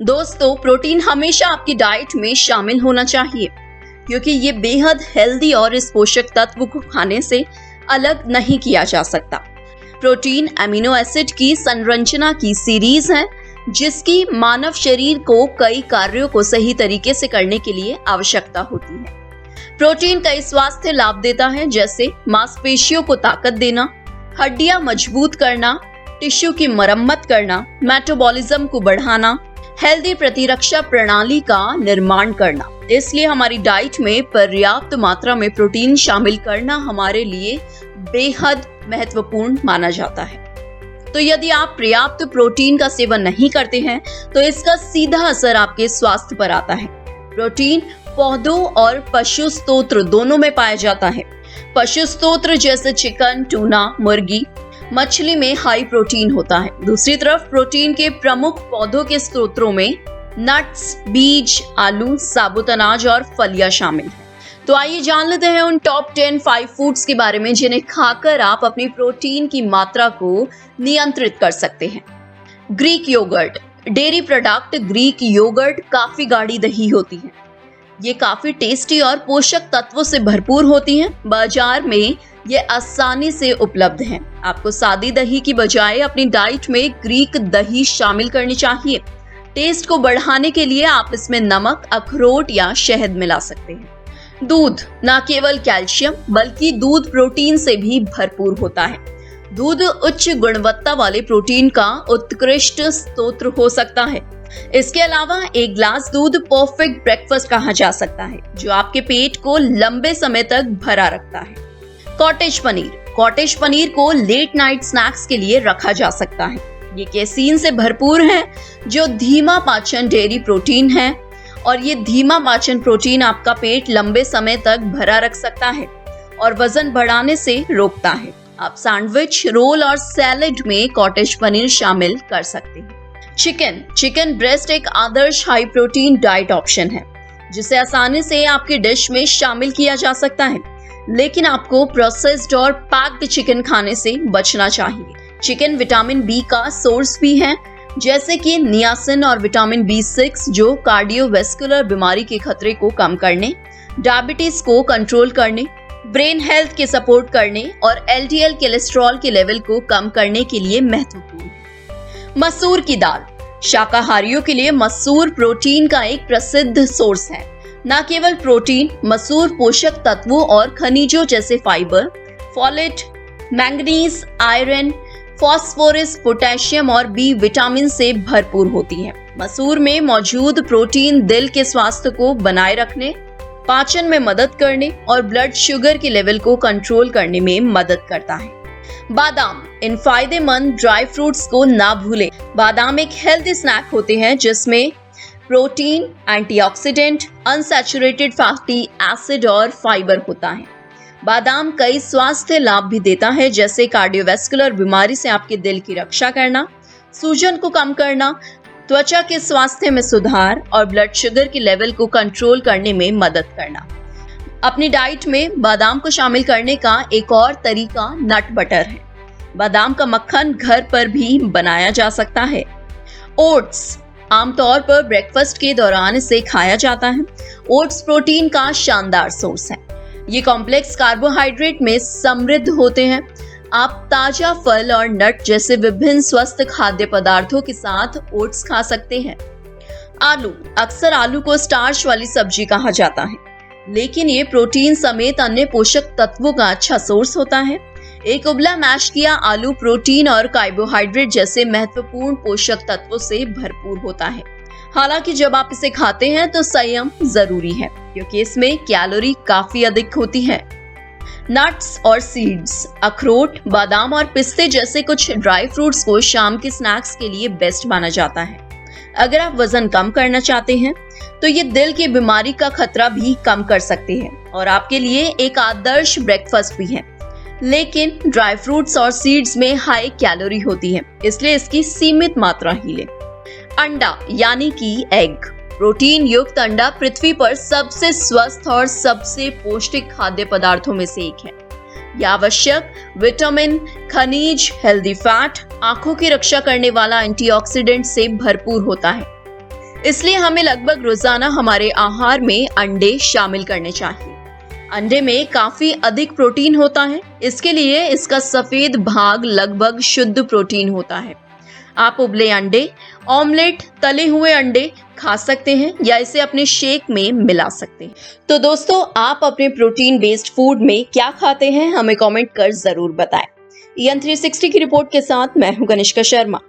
दोस्तों, प्रोटीन हमेशा आपकी डाइट में शामिल होना चाहिए क्योंकि ये बेहद हेल्दी और इस पोषक तत्व को खाने से अलग नहीं किया जा सकता। प्रोटीन अमीनो एसिड की संरचना की सीरीज है जिसकी मानव शरीर को कई कार्यों को सही तरीके से करने के लिए आवश्यकता होती है। प्रोटीन कई स्वास्थ्य लाभ देता है, जैसे मांसपेशियों को ताकत देना, हड्डियां मजबूत करना, टिश्यू की मरम्मत करना, मेटाबॉलिज्म को बढ़ाना, हेल्दी प्रतिरक्षा प्रणाली का निर्माण करना। इसलिए हमारी डाइट में पर्याप्त मात्रा में प्रोटीन शामिल करना हमारे लिए बेहद महत्वपूर्ण माना जाता है। तो यदि आप पर्याप्त प्रोटीन का सेवन नहीं करते हैं तो इसका सीधा असर आपके स्वास्थ्य पर आता है। प्रोटीन पौधों और पशु स्रोत दोनों में पाया जाता है। पशु स्रोत जैसे चिकन, टूना, मुर्गी, मछली में हाई प्रोटीन होता है। दूसरी तरफ प्रोटीन के प्रमुख पौधों के स्रोतों में नट्स, बीज, आलू, साबुत अनाज और फलियां शामिल हैं। तो आइए जान लेते हैं उन टॉप 10 5 फूड्स के बारे में जिन्हें खाकर आप अपनी प्रोटीन की मात्रा को नियंत्रित कर सकते हैं। Greek yogurt. Dairy product Greek yogurt काफी गाढ़ी दही होती है। ये काफी टेस्टी और पोषक तत्वों से भरपूर होती हैं। बाजार में ये आसानी से उपलब्ध हैं। आपको सादी दही की बजाय अपनी डाइट में ग्रीक दही शामिल करनी चाहिए। टेस्ट को बढ़ाने के लिए आप इसमें नमक, अखरोट या शहद मिला सकते हैं। दूध न केवल कैल्शियम बल्कि दूध प्रोटीन से भी भरपूर होता है। दूध उच्च गुणवत्ता वाले प्रोटीन का उत्कृष्ट स्रोत हो सकता है। इसके अलावा एक गिलास दूध परफेक्ट ब्रेकफास्ट कहा जा सकता है, जो आपके पेट को लंबे समय तक भरा रखता है। कॉटेज पनीर। कॉटेज पनीर को लेट नाइट स्नैक्स के लिए रखा जा सकता है। ये केसीन से भरपूर है जो धीमा पाचन डेयरी प्रोटीन है और ये धीमा पाचन प्रोटीन आपका पेट लंबे समय तक भरा रख सकता है और वजन बढ़ाने से रोकता है। आप सैंडविच, रोल और सैलेड में कॉटेज पनीर शामिल कर सकते हैं। चिकन ब्रेस्ट एक आदर्श हाई प्रोटीन डाइट ऑप्शन है जिसे आसानी से आपकी डिश में शामिल किया जा सकता है, लेकिन आपको प्रोसेस्ड और पैक्ड चिकन खाने से बचना चाहिए। चिकन विटामिन बी का सोर्स भी है, जैसे कि नियासिन और विटामिन B6 जो कार्डियोवैस्कुलर बीमारी के खतरे को कम करने, डायबिटीज को कंट्रोल करने, ब्रेन हेल्थ के सपोर्ट करने और LDL कोलेस्ट्रॉल के लेवल को कम करने के लिए महत्वपूर्ण है। मसूर की दाल। शाकाहारियों के लिए मसूर प्रोटीन का एक प्रसिद्ध सोर्स है। न केवल प्रोटीन, मसूर पोषक तत्वों और खनिजों जैसे fibre, folate, manganese, iron, phosphorus, potassium और बी विटामिन से भरपूर होती है। मसूर में मौजूद प्रोटीन दिल के स्वास्थ्य को बनाए रखने, पाचन में मदद करने और ब्लड शुगर के लेवल को कंट्रोल करने में मदद करता है। बादाम। इन फायदेमंद ड्राई फ्रूट्स को ना भूलें। बादाम एक हेल्दी स्नैक होते हैं जिसमें protein, antioxidant, unsaturated fatty acid और फाइबर होता है। बादाम कई स्वास्थ्य लाभ भी देता है, जैसे कार्डियोवैस्कुलर बीमारी से आपके दिल की रक्षा करना, सूजन को कम करना, त्वचा के स्वास्थ्य में सुधार और ब्लड शुगर के लेवल को कंट्रोल करने में मदद करना। अपनी डाइट में बादाम को शामिल करने का एक और तरीका नट बटर है। बादाम का मक्खन घर पर भी बनाया जा सकता है। ओट्स। आमतौर पर ब्रेकफास्ट के दौरान इसे खाया जाता है। ओट्स प्रोटीन का शानदार सोर्स है। ये कॉम्प्लेक्स कार्बोहाइड्रेट में समृद्ध होते हैं। आप ताजा फल और नट जैसे विभिन्न स्वस्थ खाद्य पदार्थों के साथ ओट्स खा सकते हैं। आलू। अक्सर आलू को स्टार्च वाली सब्जी कहा जाता है, लेकिन ये प्रोटीन समेत अन्य पोषक तत्वों का अच्छा सोर्स होता है। एक उबला मैश किया आलू प्रोटीन और कार्बोहाइड्रेट जैसे महत्वपूर्ण पोषक तत्वों से भरपूर होता है। हालांकि जब आप इसे खाते हैं तो संयम जरूरी है क्योंकि इसमें कैलोरी काफी अधिक होती है। नट्स और सीड्स। अखरोट, बादाम और पिस्ते जैसे कुछ ड्राई फ्रूट्स को शाम के स्नैक्स के लिए बेस्ट माना जाता है। अगर आप वजन कम करना चाहते हैं तो ये दिल की बीमारी का खतरा भी कम कर सकते हैं और आपके लिए एक आदर्श ब्रेकफास्ट भी है। लेकिन ड्राई फ्रूट्स और सीड्स में हाई कैलोरी होती है, इसलिए इसकी सीमित मात्रा ही लें। अंडा यानी कि एग। प्रोटीन युक्त अंडा पृथ्वी पर सबसे स्वस्थ और सबसे पौष्टिक खाद्य पदार्थों में से एक है। यह आवश्यक विटामिन, खनिज, हेल्दी फैट, आंखों की रक्षा करने वाला एंटीऑक्सीडेंट से भरपूर होता है। इसलिए हमें लगभग रोजाना हमारे आहार में अंडे शामिल करने चाहिए। अंडे में काफी अधिक प्रोटीन होता है, इसके लिए इसका सफेद भाग लगभग शुद्ध प्रोटीन होता है। आप उबले अंडे, ऑमलेट, तले हुए अंडे खा सकते हैं या इसे अपने शेक में मिला सकते हैं। तो दोस्तों, आप अपने प्रोटीन बेस्ड फूड में क्या खाते हैं, हमें कमेंट कर जरूर बताएं। EN360 की रिपोर्ट के साथ मैं हूं कनिष्का शर्मा।